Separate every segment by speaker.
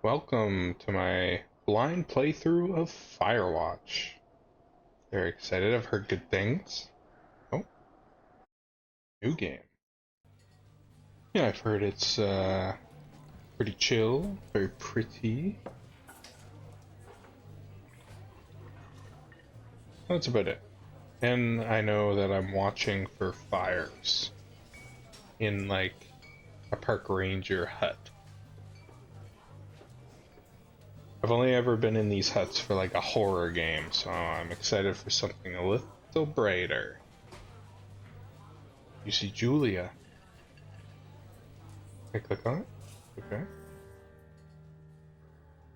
Speaker 1: Welcome to my blind playthrough of Firewatch. Very excited, I've heard good things. Oh, new game. Yeah, I've heard it's pretty chill, very pretty. That's about it. And I know that I'm watching for fires in like a park ranger hut. I've only ever been in these huts for like a horror game, so I'm excited for something a little brighter. You see Julia. Can I click on it? Okay.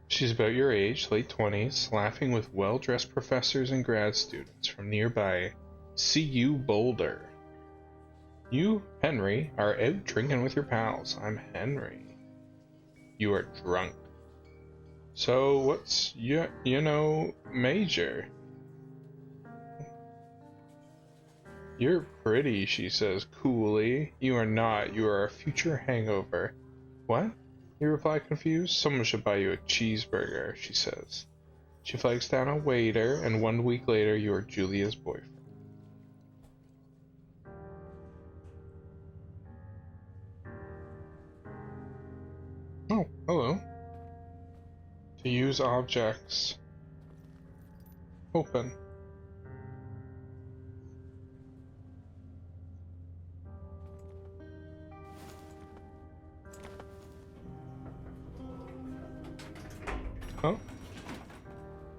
Speaker 1: She's about your age, late 20s, laughing with well-dressed professors and grad students from nearby CU Boulder. You, Henry, are out drinking with your pals. I'm Henry. You are drunk. So what's major? You're pretty, she says coolly. You are not. You are a future hangover. What? You reply confused. Someone should buy you a cheeseburger, she says. She flags down a waiter, and 1 week later you are Julia's boyfriend. Oh, hello. To use objects. Open. Oh.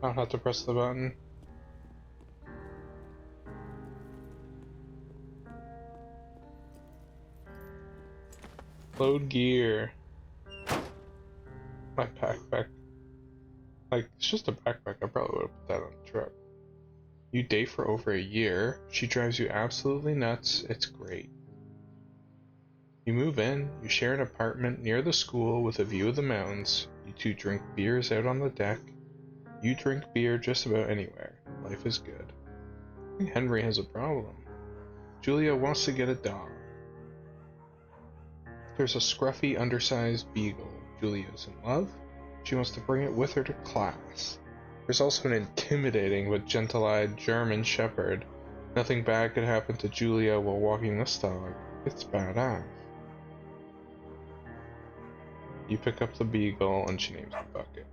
Speaker 1: I don't have to press the button. Load gear. My backpack. Like, it's just a backpack. I probably would have put that on the truck. You date for over a year. She drives you absolutely nuts. It's great. You move in. You share an apartment near the school with a view of the mountains. You two drink beers out on the deck. You drink beer just about anywhere. Life is good. I think Henry has a problem. Julia wants to get a dog. There's a scruffy, undersized beagle. Julia is in love. She wants to bring it with her to class. There's also an intimidating but gentle-eyed German shepherd. Nothing bad could happen to Julia while walking this dog. It's badass. You pick up the beagle and she names it Bucket.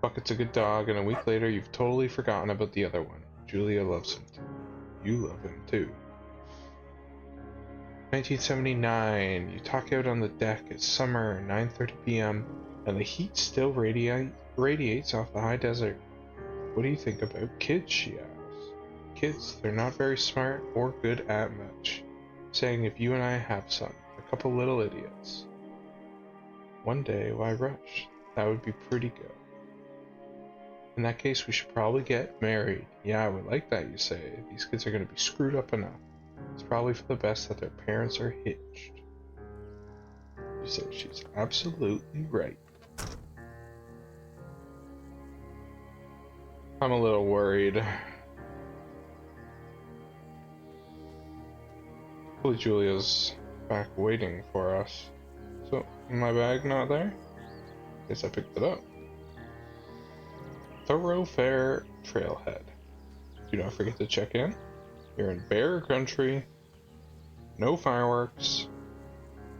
Speaker 1: Bucket's a good dog, and a week later you've totally forgotten about the other one. Julia loves him too. You love him too. 1979. You talk out on the deck. It's summer, 9:30 p.m., and the heat still radiates off the high desert. What do you think about kids, she asks. Kids, they're not very smart or good at much. Saying if you and I have some, a couple little idiots. One day, why rush? That would be pretty good. In that case, we should probably get married. Yeah, I would like that, you say. These kids are going to be screwed up enough. It's probably for the best that their parents are hitched. You say she's absolutely right. I'm a little worried. Hopefully Julia's back waiting for us. So, my bag not there? Guess I picked it up. Thoroughfare Trailhead. Do not forget to check in. You're in bear country. No fireworks.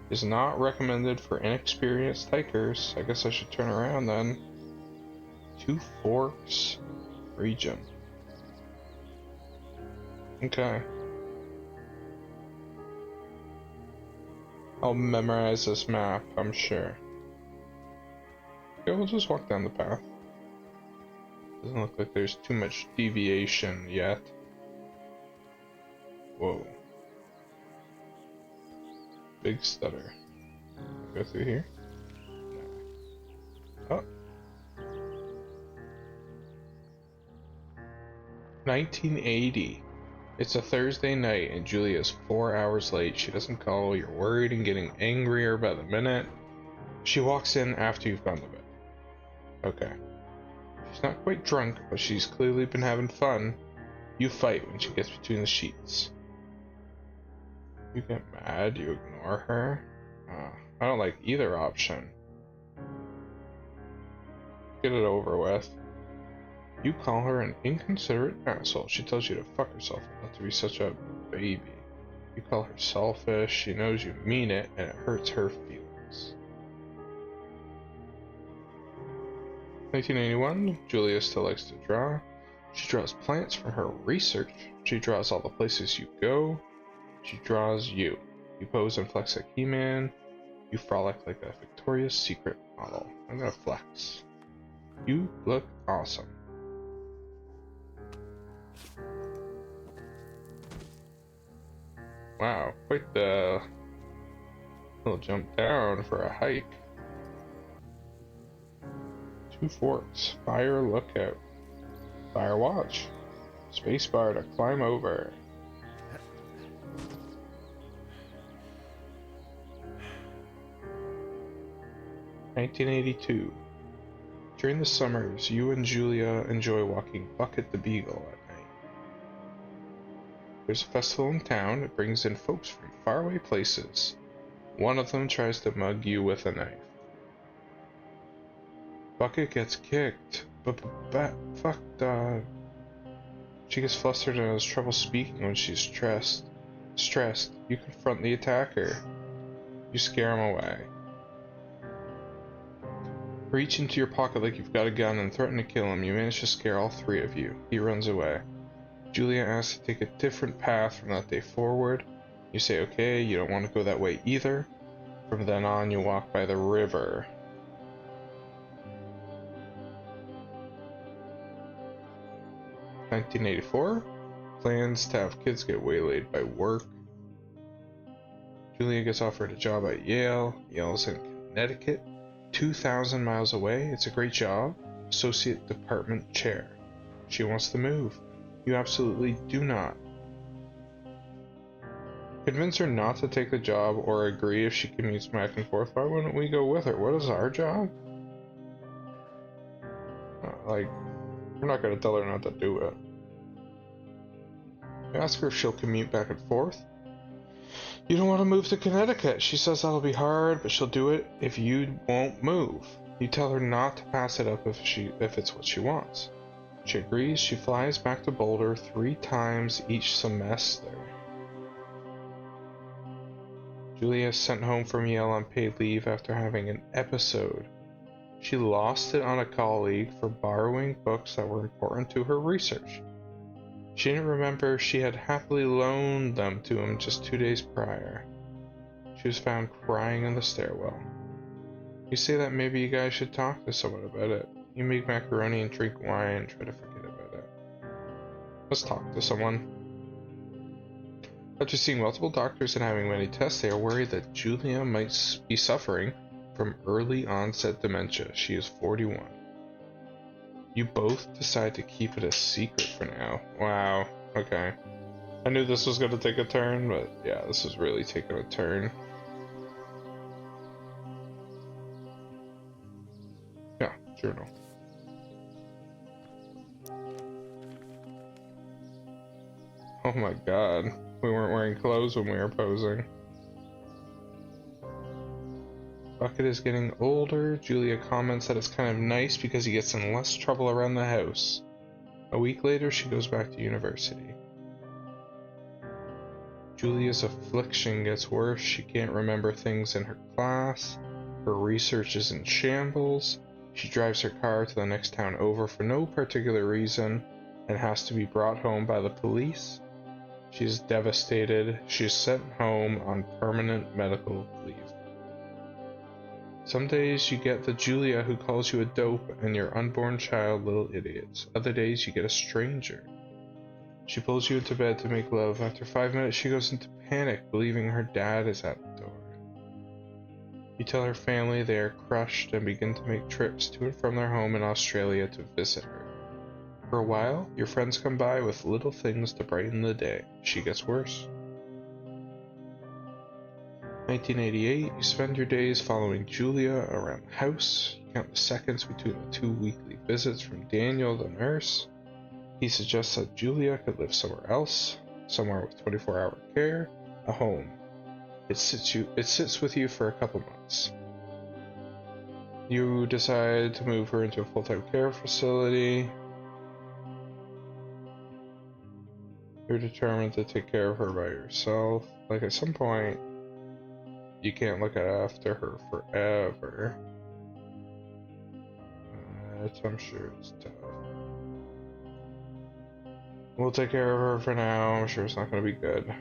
Speaker 1: Is not recommended for inexperienced hikers. I guess I should turn around then. Two Forks region. Okay. I'll memorize this map, I'm sure. Okay, we'll just walk down the path. Doesn't look like there's too much deviation yet. Whoa. Big stutter. Go through here? No. Oh. 1980. It's a Thursday night and Julia's 4 hours late. She doesn't call. You're worried and getting angrier by the minute. She walks in after you've gone to bed. Okay. She's not quite drunk, but she's clearly been having fun. You fight when she gets between the sheets. You get mad, you ignore her. I don't like either option. Get it over with. You call her an inconsiderate asshole. She tells you to fuck yourself and not to be such a baby. You call her selfish. She knows you mean it, and it hurts her feelings. 1981. Julia still likes to draw. She draws plants from her research. She draws all the places you go. She draws you. You pose and flex like He-Man. You frolic like a Victoria's Secret model. I'm gonna flex. You look awesome. Wow, quite the little jump down for a hike. 2 forks. Fire lookout. Firewatch. Spacebar to climb over. (1982). During the summers, you and Julia enjoy walking Bucket the Beagle at night. There's a festival in town. It brings in folks from faraway places. One of them tries to mug you with a knife. Bucket gets kicked, but fuck dog. She gets flustered and has trouble speaking when she's stressed. You confront the attacker. You scare him away. Reach into your pocket like you've got a gun and threaten to kill him. You manage to scare all 3 of you. He runs away. Julia asks to take a different path from that day forward. You say okay, you don't want to go that way either. From then on, you walk by the river. (1984). Plans to have kids get waylaid by work. Julia gets offered a job at Yale. Yale's in Connecticut, 2,000 miles away. It's a great job. Associate department chair. She wants to move. You absolutely do not. Convince her not to take the job or agree if she commutes back and forth. Why wouldn't we go with her? What is our job? Like, we're not going to tell her not to do it. You ask her if she'll commute back and forth. You don't want to move to Connecticut. She says that'll be hard, but she'll do it if you won't move. You tell her not to pass it up if it's what she wants. She agrees. She flies back to Boulder 3 times each semester. Julia is sent home from Yale on paid leave after having an episode. She lost it on a colleague for borrowing books that were important to her research. She didn't remember she had happily loaned them to him just 2 days prior. She was found crying in the stairwell. You say that maybe you guys should talk to someone about it. You make macaroni and drink wine and try to forget about it. Let's talk to someone. After seeing multiple doctors and having many tests, they are worried that Julia might be suffering from early onset dementia. She is 41. You both decide to keep it a secret for now. Wow, okay. I knew this was going to take a turn, but yeah, this is really taking a turn. Yeah, journal. Oh my god, we weren't wearing clothes when we were posing. Bucket is getting older. Julia comments that it's kind of nice because he gets in less trouble around the house. A week later, she goes back to university. Julia's affliction gets worse. She can't remember things in her class. Her research is in shambles. She drives her car to the next town over for no particular reason and has to be brought home by the police. She's devastated. She's sent home on permanent medical leave. Some days you get the Julia who calls you a dope and your unborn child little idiots. Other days you get a stranger. She pulls you into bed to make love. After 5 minutes she goes into panic, believing her dad is at the door. You tell her family they are crushed and begin to make trips to and from their home in Australia to visit her. For a while, your friends come by with little things to brighten the day. She gets worse. 1988, you spend your days following Julia around the house. You count the seconds between the 2 weekly visits from Daniel, the nurse. He suggests that Julia could live somewhere else, somewhere with 24-hour care, a home. It sits with you for a couple months. You decide to move her into a full-time care facility. You're determined to take care of her by yourself. Like, at some point, you can't look after her forever. I'm sure it's tough. We'll take care of her for now. I'm sure it's not going to be good.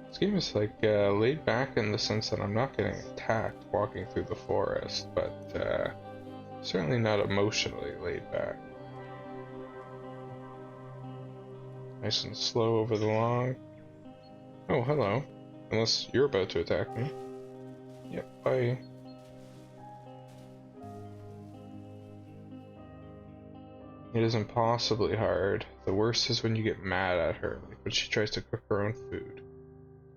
Speaker 1: This game is like laid back in the sense that I'm not getting attacked walking through the forest, but certainly not emotionally laid back. Nice and slow over the log. Oh, hello. Unless you're about to attack me. Yep, bye. It is impossibly hard. The worst is when you get mad at her, like when she tries to cook her own food.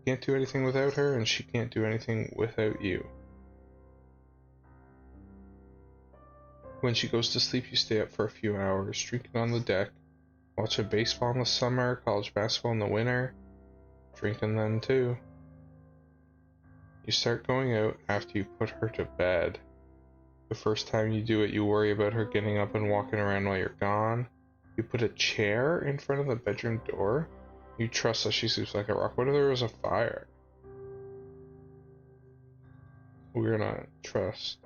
Speaker 1: You can't do anything without her, and she can't do anything without you. When she goes to sleep, you stay up for a few hours, drinking on the deck, watching baseball in the summer, college basketball in the winter, drinking then too. You start going out after you put her to bed. The first time you do it, you worry about her getting up and walking around while you're gone. You put a chair in front of the bedroom door. You trust that she sleeps like a rock. What if there was a fire? We're not trust.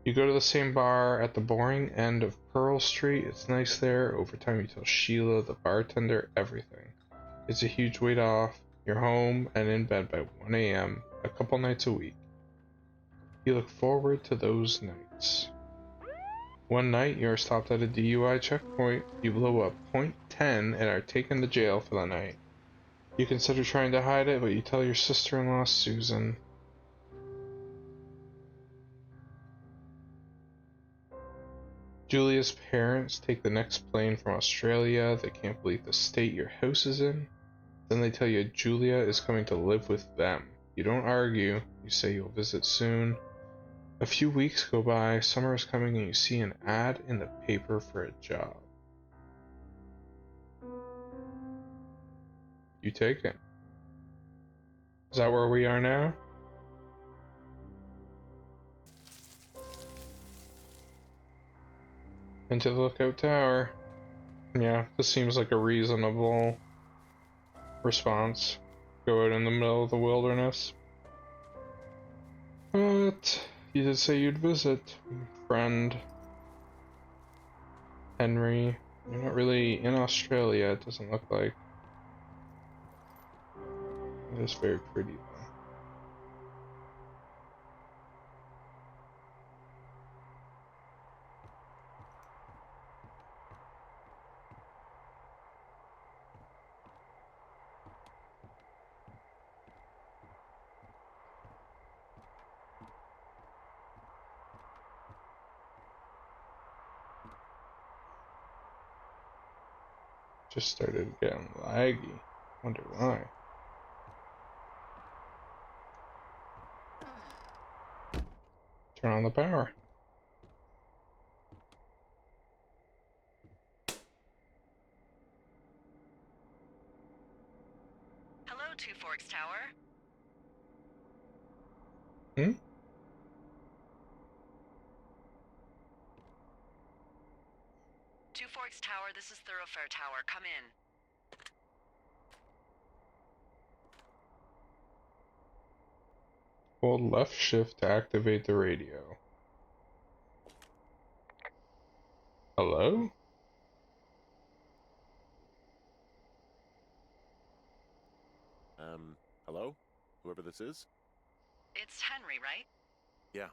Speaker 1: You go to the same bar at the boring end of Pearl Street. It's nice there. Over time, you tell Sheila, the bartender, everything. It's a huge weight off. You're home and in bed by 1 a.m. a couple nights a week. You look forward to those nights. One night, you are stopped at a DUI checkpoint. You blow up .10 and are taken to jail for the night. You consider trying to hide it, but you tell your sister-in-law, Susan. Julia's parents take the next plane from Australia. They can't believe the state your house is in. Then they tell you Julia is coming to live with them. You don't argue. You say you'll visit soon. A few weeks go by. Summer is coming and you see an ad in the paper for a job. You take it. Is that where we are now? Into the lookout tower. Yeah, this seems like a reasonable response. Go out in the middle of the wilderness. But you did say you'd visit, friend Henry. You're not really in Australia, it doesn't look like. It is very pretty though. Just started getting laggy. Wonder why. Turn on the power.
Speaker 2: Hello, Two Forks Tower.
Speaker 1: Hmm?
Speaker 2: Two Forks Tower, this is Thoroughfare Tower. Come in.
Speaker 1: Hold left shift to activate the radio. Hello?
Speaker 3: Hello? Whoever this is?
Speaker 2: It's Henry, right?
Speaker 3: Yeah.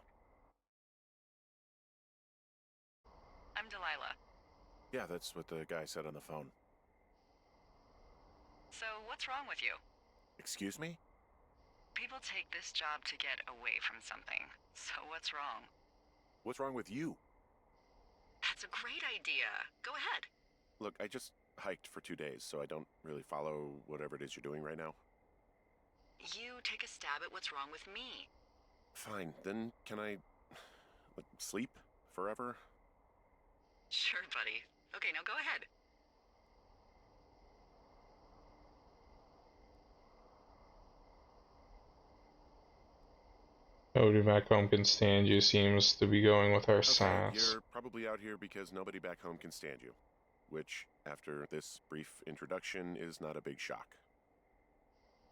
Speaker 2: I'm Delilah.
Speaker 3: Yeah, that's what the guy said on the phone.
Speaker 2: So, what's wrong with you?
Speaker 3: Excuse me?
Speaker 2: People take this job to get away from something. So, what's wrong?
Speaker 3: What's wrong with you?
Speaker 2: That's a great idea. Go ahead.
Speaker 3: Look, I just hiked for 2 days, so I don't really follow whatever it is you're doing right now.
Speaker 2: You take a stab at what's wrong with me.
Speaker 3: Fine, then can I sleep forever?
Speaker 2: Sure, buddy. Okay, now go ahead.
Speaker 1: Nobody back home can stand you seems to be going with our
Speaker 3: Okay,
Speaker 1: sass.
Speaker 3: you're probably out here because nobody back home can stand you. Which, after this brief introduction, is not a big shock.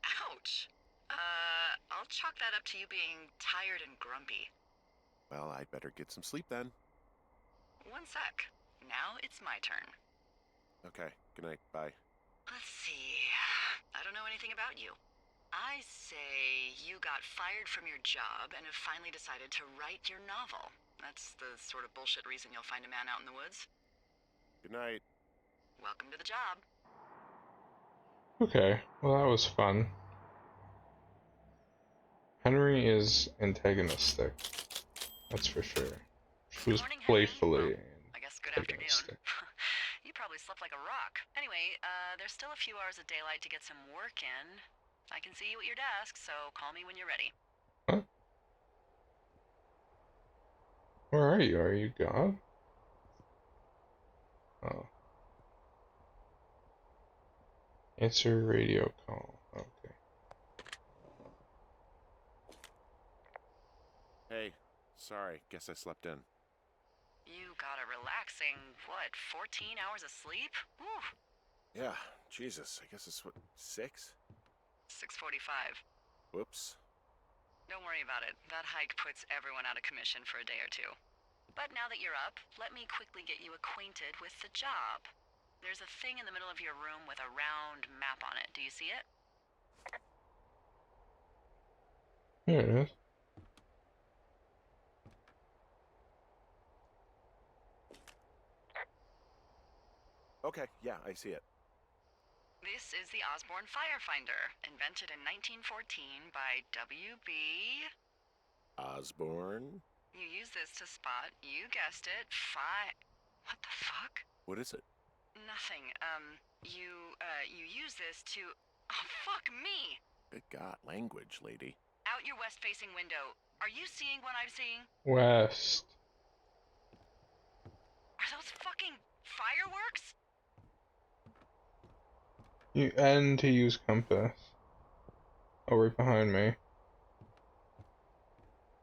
Speaker 2: Ouch. I'll chalk that up to you being tired and grumpy.
Speaker 3: Well, I'd better get some sleep then.
Speaker 2: One sec. Now it's my turn.
Speaker 3: Okay, good night, bye.
Speaker 2: Let's see. I don't know anything about you. I say you got fired from your job and have finally decided to write your novel. That's the sort of bullshit reason you'll find a man out in the woods.
Speaker 3: Good night.
Speaker 2: Welcome to the job.
Speaker 1: Okay, well that was fun. Henry is antagonistic. That's for sure. She was
Speaker 2: Good morning, Henry.
Speaker 1: playfully
Speaker 2: Well, I guess good afternoon.
Speaker 1: antagonistic.
Speaker 2: You probably slept like a rock. Anyway, there's still a few hours of daylight to get some work in. I can see you at your desk, so call me when you're ready.
Speaker 1: Huh? Where are you? Are you God? Oh. Answer radio call. Okay.
Speaker 3: Hey, sorry, guess I slept in.
Speaker 2: You got a relaxing, what, 14 hours of sleep? Whew.
Speaker 3: Yeah, Jesus, I guess it's what, 6?
Speaker 2: 6:45.
Speaker 3: Whoops.
Speaker 2: Don't worry about it. That hike puts everyone out of commission for a day or two. But now that you're up, let me quickly get you acquainted with the job. There's a thing in the middle of your room with a round map on it. Do you see it?
Speaker 1: Here it is.
Speaker 3: Okay, yeah, I see it.
Speaker 2: This is the Osborne Firefinder, invented in 1914 by W.B.
Speaker 3: Osborne?
Speaker 2: You use this to spot, you guessed it, What the fuck?
Speaker 3: What is it?
Speaker 2: Nothing. You use this to... Oh, fuck me!
Speaker 3: Good God, language, lady.
Speaker 2: Out your west-facing window. Are you seeing what I'm seeing?
Speaker 1: West.
Speaker 2: Are those fucking fireworks?
Speaker 1: You and to use compass. Oh, right behind me.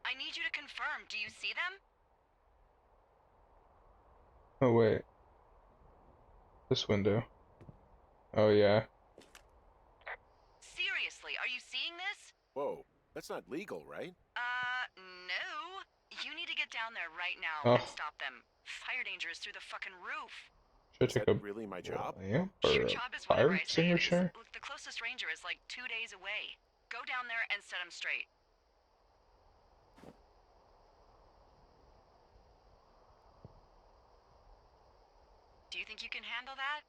Speaker 2: I need you to confirm. Do you see them?
Speaker 1: Oh wait. This window. Oh yeah.
Speaker 2: Seriously, are you seeing this?
Speaker 3: Whoa, that's not legal, right?
Speaker 2: No. You need to get down there right now and
Speaker 1: Oh.
Speaker 2: stop them. Fire danger is through the fucking roof.
Speaker 1: Should
Speaker 3: Is
Speaker 1: I take
Speaker 3: that
Speaker 1: a
Speaker 3: really my job?
Speaker 1: lamp
Speaker 2: Your
Speaker 1: or a
Speaker 2: job is
Speaker 1: fire
Speaker 2: whatever I say it is.
Speaker 1: extinguisher?
Speaker 2: Look, the closest ranger is like 2 days away. Go down there and set him straight. Do you think you can handle that?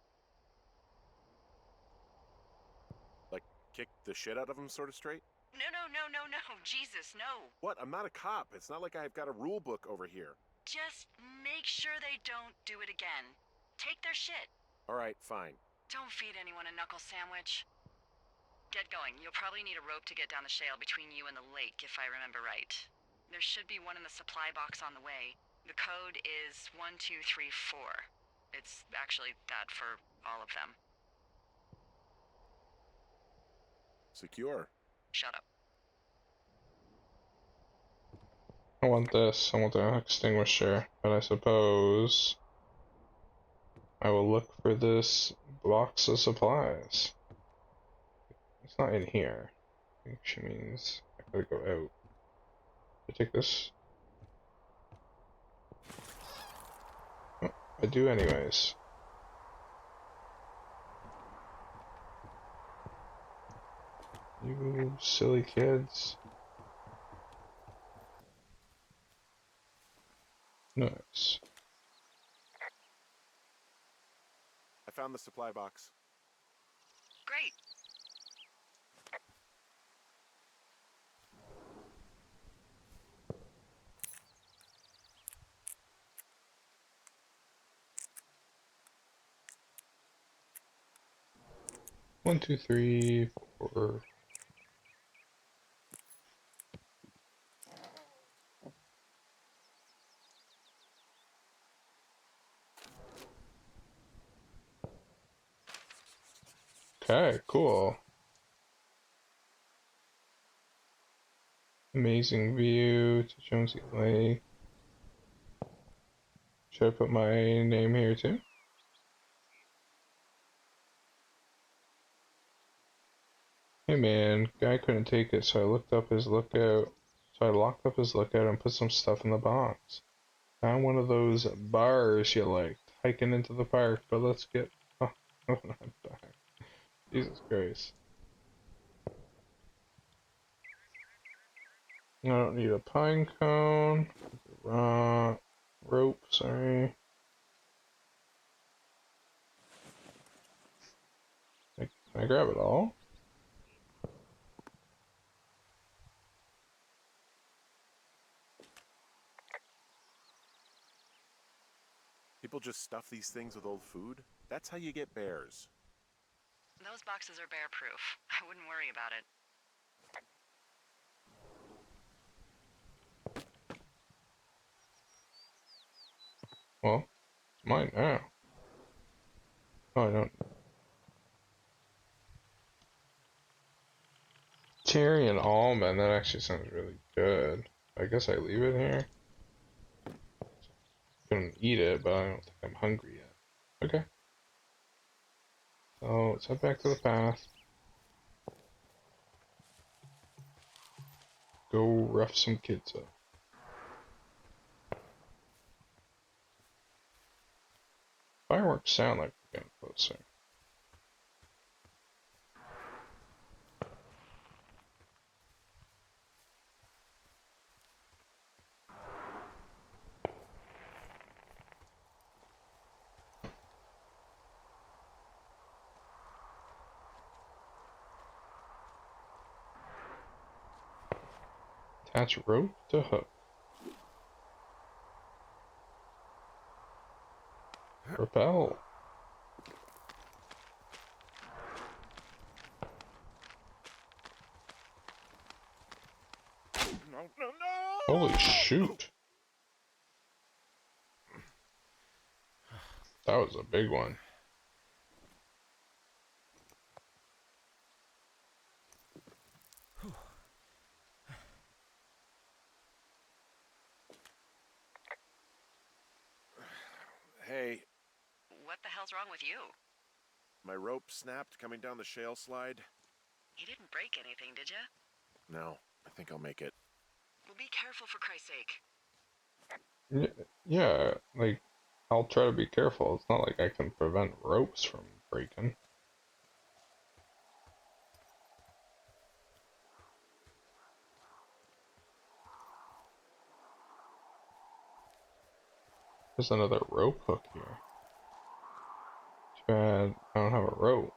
Speaker 3: Like, kick the shit out of him sort of straight?
Speaker 2: No. Jesus, no.
Speaker 3: What? I'm not a cop. It's not like I've got a rule book over here.
Speaker 2: Just make sure they don't do it again. Take their shit.
Speaker 3: Alright, fine.
Speaker 2: Don't feed anyone a knuckle sandwich. Get going. You'll probably need a rope to get down the shale between you and the lake, if I remember right. There should be one in the supply box on the way. The code is 1234. It's actually that for all of them.
Speaker 3: Secure.
Speaker 2: Shut up.
Speaker 1: I want this. I want the extinguisher. But I suppose I will look for this box of supplies. It's not in here. I think she means I gotta go out. I take this. Oh, I do anyways. You silly kids. Nice.
Speaker 3: I found the supply box.
Speaker 2: Great.
Speaker 1: One, two, three, four. Okay, cool. Amazing view to Jonesy Lake. Should I put my name here too? Hey man, guy couldn't take it, so I looked up his lookout. So I locked up his lookout and put some stuff in the box. Found one of those bars you liked, hiking into the park, but let's get... Oh, I'm back. Jesus Christ. I don't need a pine cone. Rope, sorry. Can I grab it all?
Speaker 3: People just stuff these things with old food? That's how you get bears.
Speaker 2: Those boxes are bear-proof. I wouldn't worry about it.
Speaker 1: Well, it's mine now. Oh, I don't. Cherry and almond, that actually sounds really good. I guess I leave it here. Couldn't eat it, but I don't think I'm hungry yet. Okay. So let's head back to the path. Go rough some kids up. Fireworks sound like we're getting closer. Attach rope to hook. Repel.
Speaker 3: No!
Speaker 1: Holy shoot. That was a big one.
Speaker 3: Hey,
Speaker 2: What the hell's wrong with you?
Speaker 3: my rope snapped coming down the shale slide.
Speaker 2: You didn't break anything, did you?
Speaker 3: No, I think I'll make it.
Speaker 2: Well, be careful for Christ's sake.
Speaker 1: Yeah, like, I'll try to be careful. It's not like I can prevent ropes from breaking. There's another rope hook here. Too bad I don't have a rope.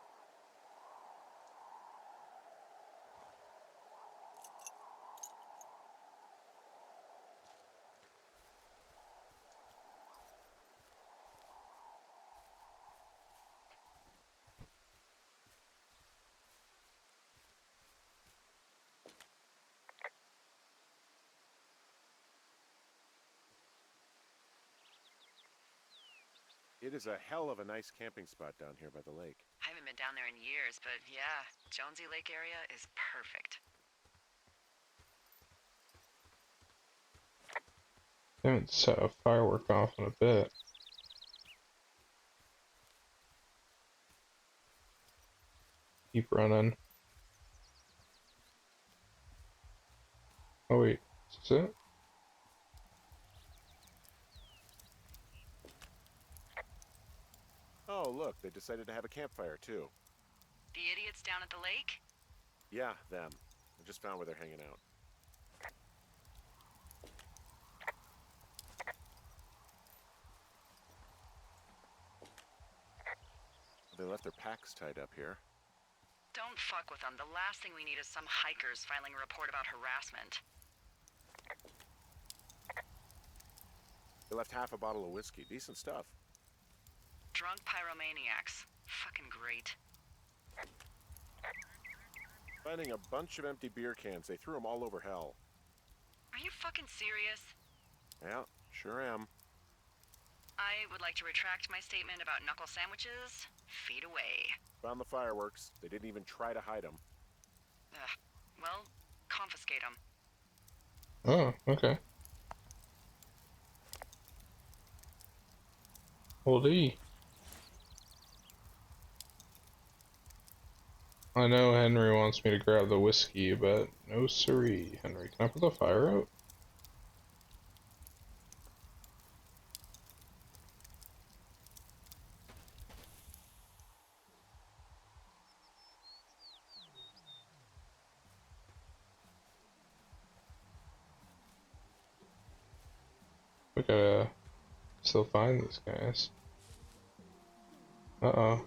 Speaker 3: It is a hell of a nice camping spot down here by the lake.
Speaker 2: I haven't been down there in years, but yeah, Jonesy Lake area is perfect.
Speaker 1: I haven't set a firework off in a bit. Keep running. Oh wait, is this it?
Speaker 3: Oh, look, they decided to have a campfire too.
Speaker 2: The idiots down at the lake?
Speaker 3: Yeah, them. I just found where they're hanging out. They left their packs tied up here.
Speaker 2: Don't fuck with them. The last thing we need is some hikers filing a report about harassment.
Speaker 3: They left half a bottle of whiskey. Decent stuff.
Speaker 2: Drunk pyromaniacs. Fucking great.
Speaker 3: Finding a bunch of empty beer cans. They threw them all over hell.
Speaker 2: Are you fucking serious?
Speaker 3: Yeah, sure am.
Speaker 2: I would like to retract my statement about knuckle sandwiches. Feet away.
Speaker 3: Found the fireworks. They didn't even try to hide them.
Speaker 2: Ugh. Well, confiscate them.
Speaker 1: Oh, okay. Hold E. I know Henry wants me to grab the whiskey, but no siree. Henry, can I put the fire out? We gotta still find these guys. Uh-oh.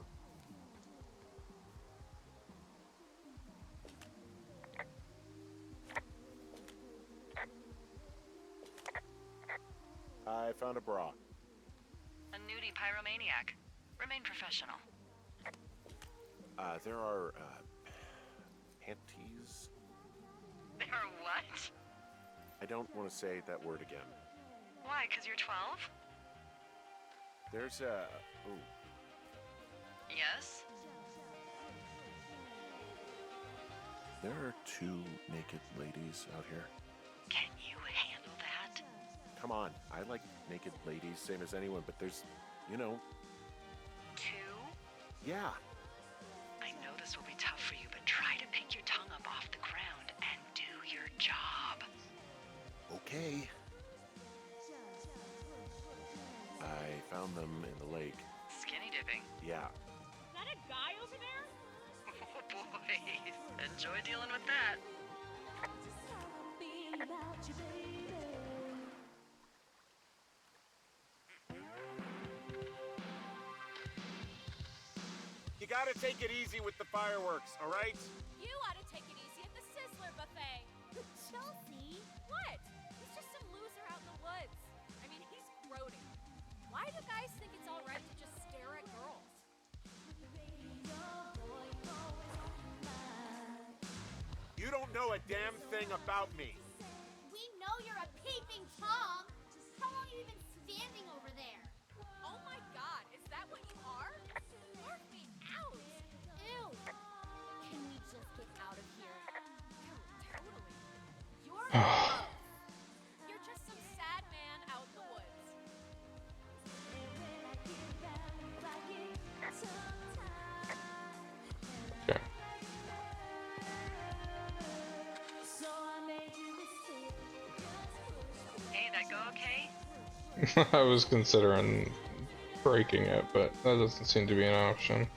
Speaker 3: I found a bra.
Speaker 2: A nudie pyromaniac. Remain professional.
Speaker 3: There are, panties?
Speaker 2: There are what?
Speaker 3: I don't want to say that word again.
Speaker 2: Why, 'cause you're 12?
Speaker 3: There's a... Ooh.
Speaker 2: Yes?
Speaker 3: There are 2 naked ladies out here.
Speaker 2: Can you handle that?
Speaker 3: Come on, I like naked ladies, same as anyone, but there's, you know...
Speaker 2: 2?
Speaker 3: Yeah.
Speaker 2: I know this will be tough for you, but try to pick your tongue up off the ground and do your job.
Speaker 3: Okay. I found them in the lake.
Speaker 2: Skinny dipping.
Speaker 3: Yeah.
Speaker 4: Is that a guy over there?
Speaker 2: Oh boy. Enjoy dealing with that.
Speaker 3: You gotta take it easy with the fireworks, all right?
Speaker 4: You ought to take it easy at the Sizzler buffet. Chelsea? What? He's just some loser out in the woods. I mean, he's grody. Why do guys think it's all right to just stare at girls?
Speaker 3: You don't know a damn thing about me.
Speaker 5: We know you're a peeping Tom. How long are you even standing over there?
Speaker 4: Oh my god, is that what you are? Mark me out!
Speaker 5: Ew. Can we just get out of here?
Speaker 4: Totally.
Speaker 5: You're
Speaker 4: You're just some sad man out in the woods.
Speaker 1: Okay.
Speaker 2: Hey, that go okay?
Speaker 1: I was considering breaking it, but that doesn't seem to be an option.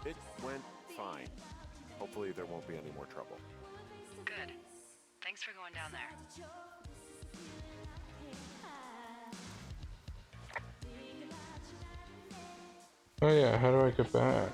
Speaker 3: It went fine. Hopefully there won't be any more trouble.
Speaker 2: Good. Thanks for going down there.
Speaker 1: Oh yeah, how do I get back?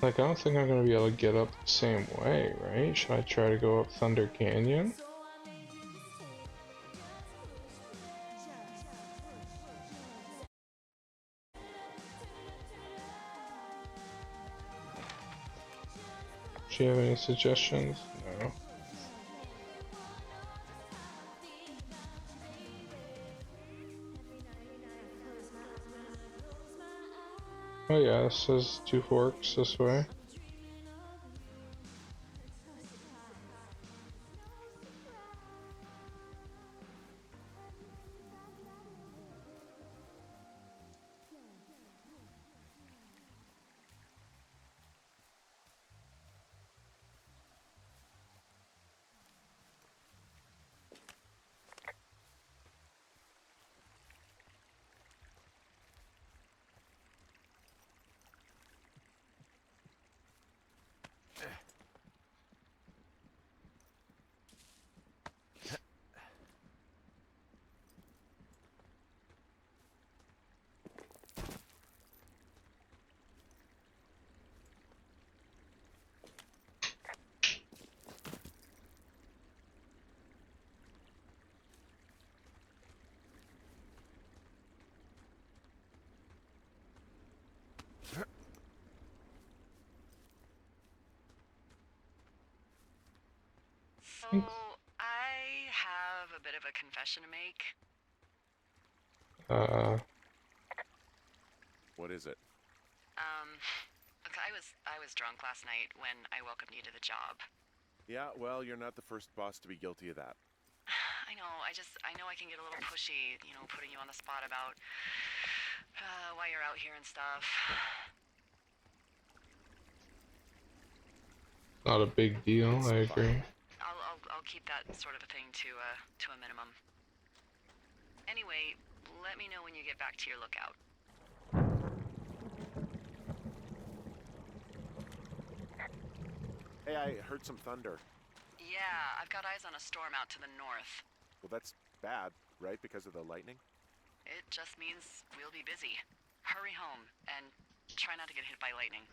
Speaker 1: Like, I don't think I'm gonna be able to get up the same way, right? Should I try to go up Thunder Canyon? Do you have any suggestions? No. Oh yeah, this says 2 forks this way. Thanks.
Speaker 2: I have a bit of a confession to make.
Speaker 3: What is it?
Speaker 2: Look, I was drunk last night when I welcomed you to the job.
Speaker 3: Yeah, well, you're not the first boss to be guilty of that.
Speaker 2: I know, I know I can get a little pushy, you know, putting you on the spot about why you're out here and stuff.
Speaker 1: Not a big deal,
Speaker 3: It's
Speaker 1: I agree.
Speaker 3: fine.
Speaker 2: I'll keep that sort of a thing to a minimum. Anyway, let me know when you get back to your lookout.
Speaker 3: Hey, I heard some thunder.
Speaker 2: Yeah, I've got eyes on a storm out to the north.
Speaker 3: Well, that's bad, right? Because of the lightning?
Speaker 2: It just means we'll be busy. Hurry home, and try not to get hit by lightning.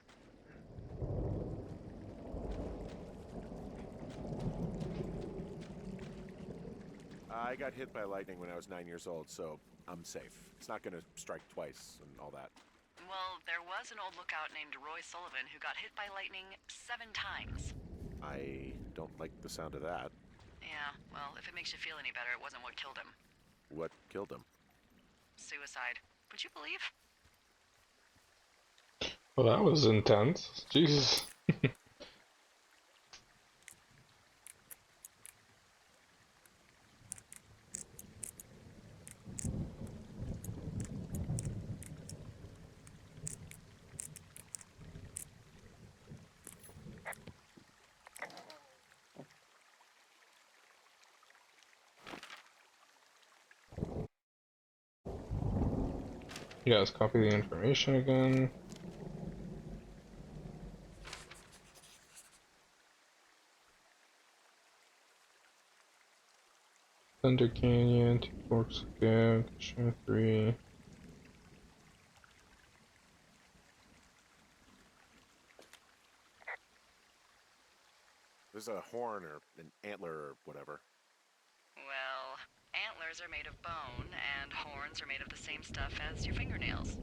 Speaker 3: I got hit by lightning when I was 9 years old, so I'm safe. It's not gonna strike twice and all that.
Speaker 2: Well, there was an old lookout named Roy Sullivan who got hit by lightning 7 times.
Speaker 3: I don't like the sound of that.
Speaker 2: Yeah, well, if it makes you feel any better, it wasn't what killed him.
Speaker 3: What killed him?
Speaker 2: Suicide. Would you believe?
Speaker 1: Well, that was intense. Jesus. You guys copy the information again. Thunder Canyon, 2 Forks again, Commissioner 3.
Speaker 3: There's a horn or an antler or whatever.
Speaker 2: Well, antlers are made of bone, and horns are made of the same stuff as your fingernails.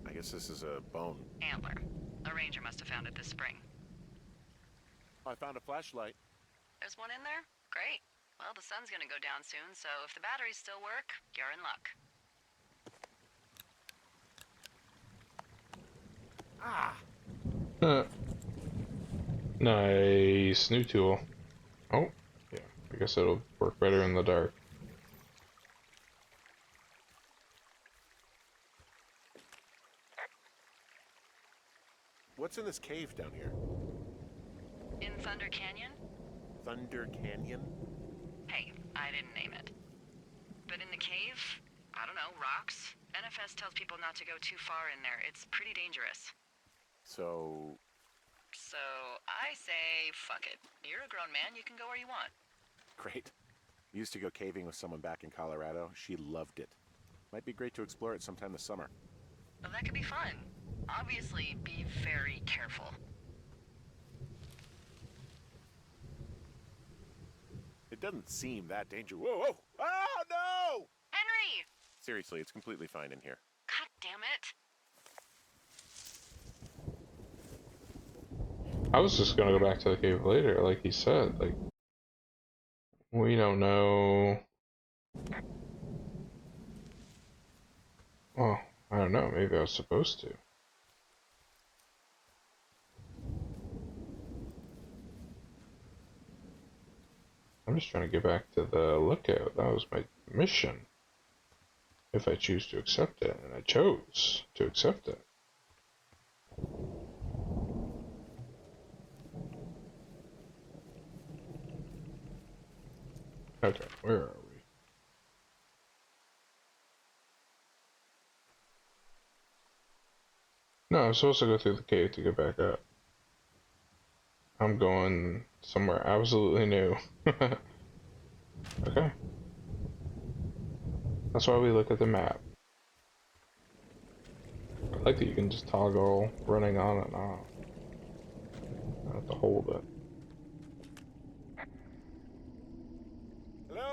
Speaker 3: I guess this is a bone.
Speaker 2: Antler. A ranger must have found it this spring.
Speaker 3: I found a flashlight.
Speaker 2: There's one in there? Great. Well, the sun's gonna go down soon, so if the batteries still work, you're in luck.
Speaker 3: Ah!
Speaker 1: Nice. New tool. Oh, yeah. I guess it'll work better in the dark.
Speaker 3: What's in this cave down here?
Speaker 2: In Thunder Canyon?
Speaker 3: Thunder Canyon?
Speaker 2: Hey, I didn't name it. But in the cave, I don't know, rocks? NFS tells people not to go too far in there. It's pretty dangerous.
Speaker 3: So
Speaker 2: So, I say, fuck it. You're a grown man, you can go where you want.
Speaker 3: great. Used to go caving with someone back in Colorado. She loved it. Might be great to explore it sometime this summer.
Speaker 2: Well, that could be fun. Obviously, be very careful.
Speaker 3: It doesn't seem that dangerous. Whoa, whoa! Oh, no!
Speaker 2: Henry!
Speaker 3: Seriously, it's completely fine in here.
Speaker 2: God damn it.
Speaker 1: I was just gonna go back to the cave later, like he said. Like, we don't know. Well, I don't know. Maybe I was supposed to. I'm just trying to get back to the lookout. That was my mission. If I choose to accept it, and I chose to accept it. Okay, where are we? No, I'm supposed to go through the cave to get back up. I'm going somewhere absolutely new. Okay. That's why we look at the map. I like that you can just toggle running on and off. I have to hold it.
Speaker 3: Hello?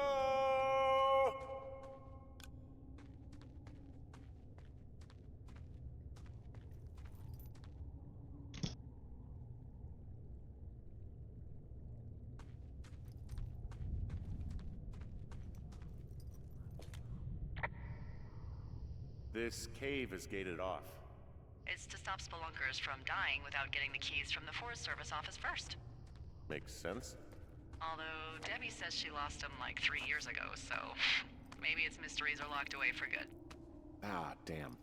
Speaker 3: This cave is gated off.
Speaker 2: It's to stop spelunkers from dying without getting the keys from the Forest Service office first.
Speaker 3: Makes sense.
Speaker 2: Although Debbie says she lost them like 3 years ago, so maybe its mysteries are locked away for good.
Speaker 3: Ah, damn.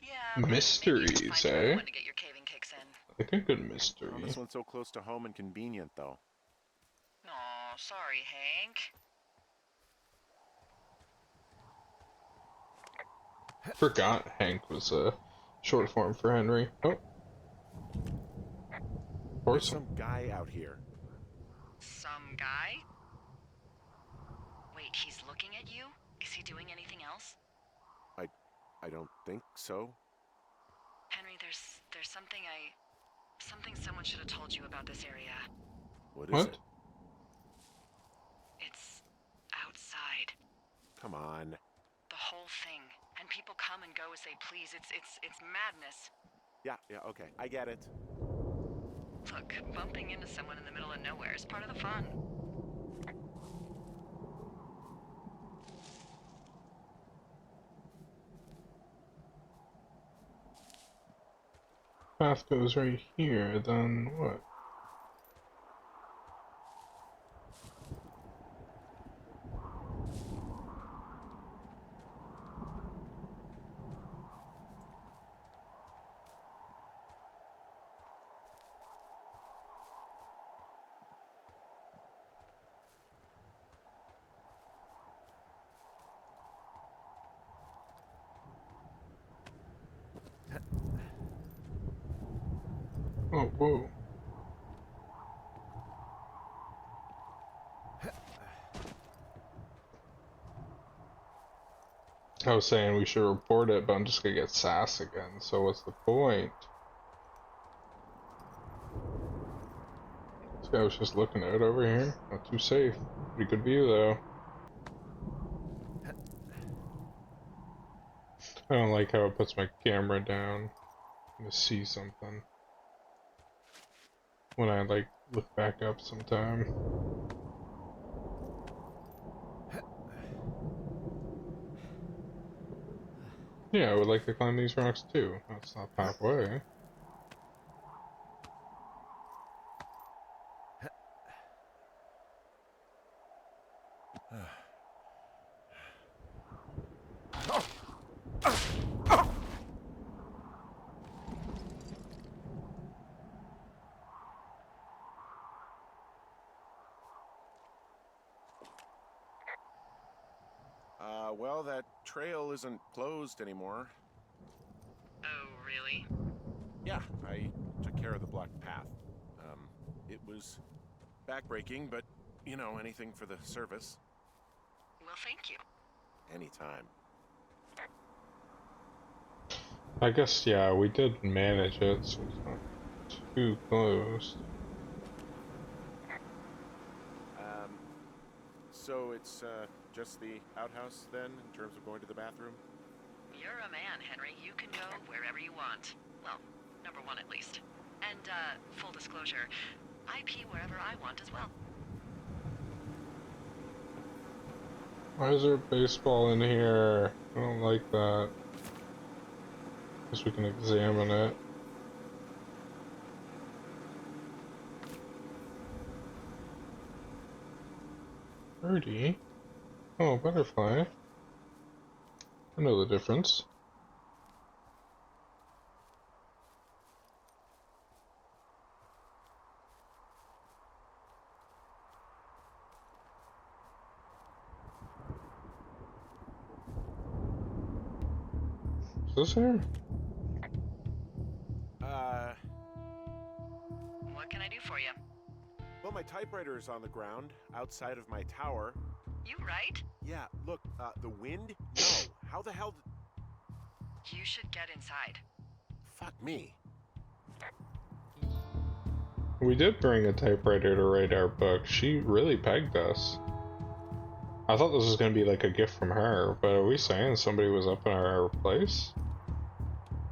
Speaker 2: Yeah, but
Speaker 1: Mysteries,
Speaker 2: maybe you can find
Speaker 1: eh?
Speaker 2: another one to get your caving kicks in.
Speaker 1: Like a good mystery.
Speaker 3: Oh, this one's so close to home and convenient, though.
Speaker 2: Aw, sorry, Hank.
Speaker 1: Forgot Hank was a short form for Henry. Oh. Or
Speaker 3: There's
Speaker 1: some.
Speaker 3: some guy out here.
Speaker 2: Some guy? Wait, he's looking at you? Is he doing anything else?
Speaker 3: I don't think so.
Speaker 2: Henry, there's something someone should have told you about this area.
Speaker 3: What is
Speaker 1: What?
Speaker 3: it?
Speaker 2: It's outside.
Speaker 3: Come on.
Speaker 2: The whole thing. And people come and go as they please. It's madness.
Speaker 3: Yeah, okay. I get it.
Speaker 2: Look, bumping into someone in the middle of nowhere is part of the fun.
Speaker 1: Path goes right here, then what? Oh, whoa. I was saying we should report it, but I'm just gonna get sass again, so what's the point? This guy was just looking out over here. Not too safe. Pretty good view, though. I don't like how it puts my camera down to see something when I, like, look back up sometime. Yeah, I would like to climb these rocks, too. That's not halfway.
Speaker 3: Well, that trail isn't closed anymore.
Speaker 2: Oh, really?
Speaker 3: Yeah, I took care of the blocked path. It was backbreaking, but, you know, anything for the service.
Speaker 2: Well, thank you.
Speaker 3: Anytime.
Speaker 1: I guess, yeah, we did manage it, so it's not too close.
Speaker 3: So it's, just the outhouse, then, in terms of going to the bathroom?
Speaker 2: You're a man, Henry. You can go wherever you want. Well, number one at least. And, full disclosure, I pee wherever I want as well.
Speaker 1: Why is there a baseball in here? I don't like that. Guess we can examine it. Birdie? Oh, butterfly. I know the difference. Is this here?
Speaker 2: What can I do for you?
Speaker 3: Well, my typewriter is on the ground, outside of my tower.
Speaker 2: You right?
Speaker 3: Yeah, look, the wind? No. How the hell
Speaker 2: You should get inside.
Speaker 3: Fuck me.
Speaker 1: We did bring a typewriter to write our book. She really pegged us. I thought this was gonna be like a gift from her, but are we saying somebody was up in our place?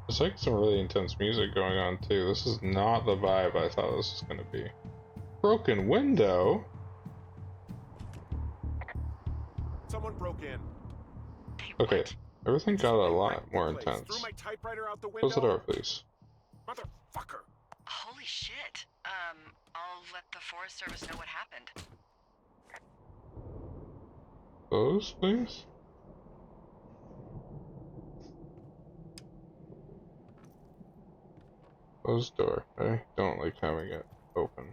Speaker 1: There's like some really intense music going on too. This is not the vibe I thought this was gonna be. Broken window?
Speaker 3: Someone broke in.
Speaker 2: Hey,
Speaker 1: Okay.
Speaker 2: what?
Speaker 1: Everything
Speaker 3: Just
Speaker 1: got a
Speaker 3: fucking
Speaker 1: lot
Speaker 3: wrecked the
Speaker 1: more
Speaker 3: place.
Speaker 1: intense.
Speaker 3: Threw my typewriter out the
Speaker 1: Close the door,
Speaker 3: window.
Speaker 1: please.
Speaker 3: Motherfucker.
Speaker 2: Holy shit. I'll let the Forest Service know what happened.
Speaker 1: Close, please. Close the door. I don't like having it open.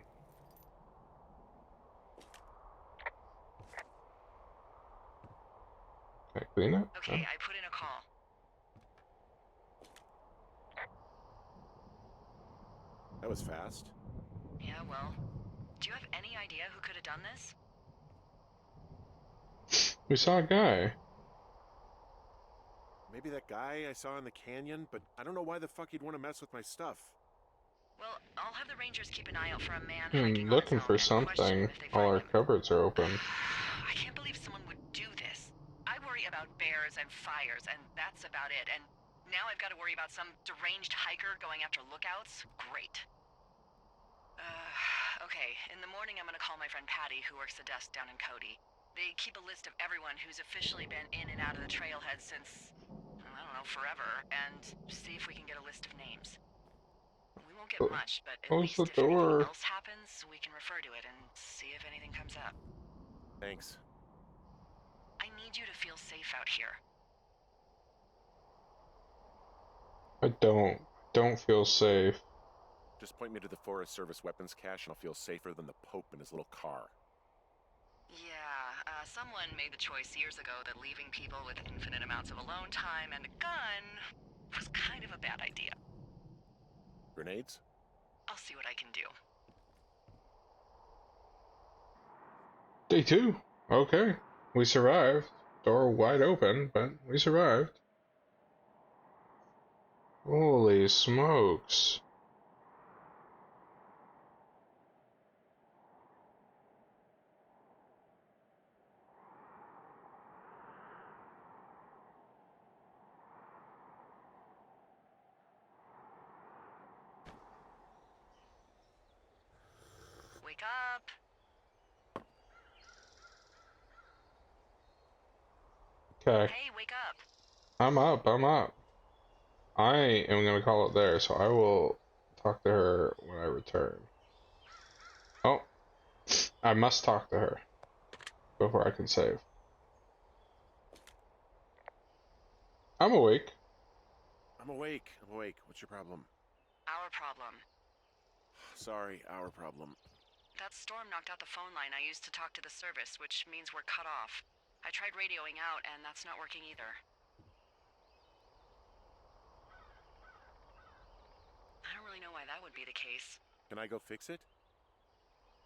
Speaker 1: Can I clean it?
Speaker 2: Okay, I put in a call.
Speaker 3: That was fast.
Speaker 2: Yeah, well, do you have any idea who could have done this?
Speaker 1: We saw a guy.
Speaker 3: Maybe that guy I saw in the canyon, but I don't know why the fuck he'd want to mess with my stuff.
Speaker 2: Well, I'll have the Rangers keep an eye out for a man hiking on his
Speaker 1: Looking
Speaker 2: own
Speaker 1: for
Speaker 2: and question
Speaker 1: something.
Speaker 2: him if they
Speaker 1: All
Speaker 2: find
Speaker 1: our
Speaker 2: him.
Speaker 1: cupboards are open.
Speaker 2: I can't believe someone would do this. I worry about bears and fires, and that's about it. And now I've got to worry about some deranged hiker going after lookouts? Great. Okay, in the morning I'm gonna call my friend Patty, who works the desk down in Cody. They keep a list of everyone who's officially been in and out of the trailhead since, I don't know, forever, and see if we can get a list of names. We won't get much, but at
Speaker 1: Close
Speaker 2: least
Speaker 1: the
Speaker 2: if anything
Speaker 1: door.
Speaker 2: else happens, we can refer to it and see if anything comes up.
Speaker 3: Thanks.
Speaker 2: I need you to feel safe out here.
Speaker 1: I don't feel safe.
Speaker 3: Just point me to the Forest Service weapons cache and I'll feel safer than the Pope in his little car.
Speaker 2: Yeah, someone made the choice years ago that leaving people with infinite amounts of alone time and a gun was kind of a bad idea.
Speaker 3: Grenades?
Speaker 2: I'll see what I can do.
Speaker 1: Day 2. Okay. We survived. Door wide open, but we survived. Holy smokes.
Speaker 2: Wake up!
Speaker 1: Okay.
Speaker 2: Hey, wake up!
Speaker 1: I'm up. I am gonna call it there, so I will talk to her when I return. Oh, I must talk to her before I can save. I'm awake.
Speaker 3: I'm awake. What's your problem?
Speaker 2: Our problem.
Speaker 3: Sorry, our problem.
Speaker 2: That storm knocked out the phone line I used to talk to the service, which means we're cut off. I tried radioing out, and that's not working either. I don't really know why that would be the case.
Speaker 3: Can I go fix it?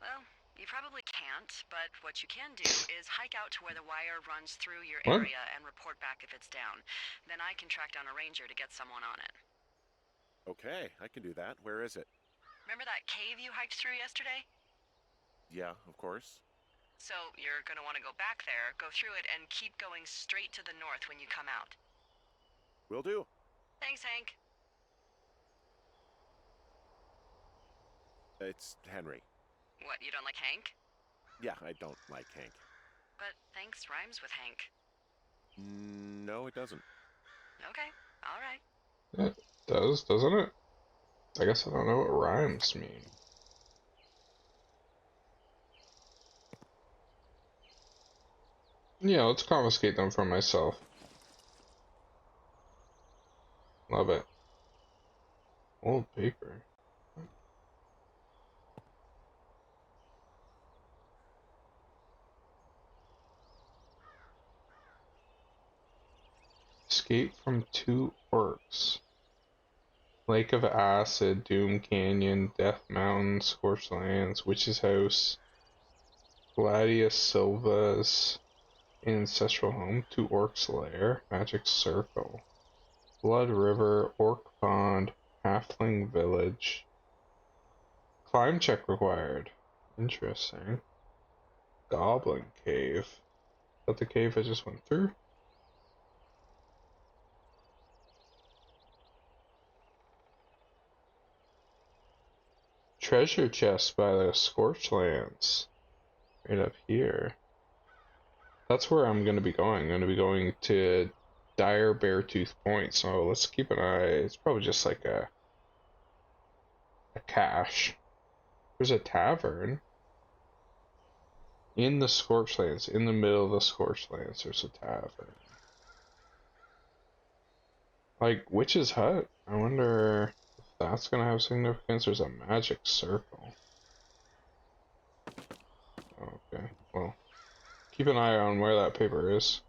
Speaker 2: Well, you probably can't, but what you can do is hike out to where the wire runs through your
Speaker 1: What?
Speaker 2: area and report back if it's down. Then I can track down a ranger to get someone on it.
Speaker 3: Okay, I can do that. Where is it?
Speaker 2: Remember that cave you hiked through yesterday?
Speaker 3: Yeah, of course.
Speaker 2: So you're gonna want to go back there, go through it, and keep going straight to the north when you come out.
Speaker 3: Will do.
Speaker 2: Thanks, Hank.
Speaker 3: It's Henry.
Speaker 2: What, you don't like Hank?
Speaker 3: Yeah, I don't like Hank.
Speaker 2: But thanks rhymes with Hank.
Speaker 3: No, it doesn't.
Speaker 2: Okay, alright.
Speaker 1: It does, doesn't it? I guess I don't know what rhymes mean. Yeah, let's confiscate them from myself. Love it. Old paper. Escape from 2 orcs. Lake of Acid, Doom Canyon, Death Mountain, Scorched Lands, Witch's House, Gladius Silva's ancestral home, 2 Orcs Lair, Magic Circle, Blood River, Orc Pond, Halfling Village. Climb check required. Interesting. Goblin Cave. Is that the cave I just went through? Treasure chest by the Scorched Lands. Right up here. That's where I'm going to be going. I'm going to be going to Dire Beartooth Point, so let's keep an eye. It's probably just like a cache. There's a tavern in the Scorchlands, in the middle of the Scorchlands. There's a tavern. Like Witch's Hut. I wonder if that's gonna have significance. There's a magic circle. Okay, well, keep an eye on where that paper is.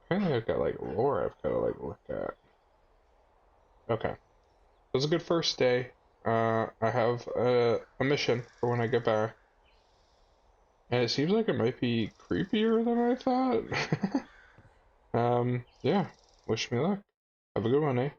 Speaker 1: Apparently I've got like lore I've gotta like look at. Okay. It was a good first day. I have a mission for when I get back. And it seems like it might be creepier than I thought. Yeah. Wish me luck. Have a good one, eh?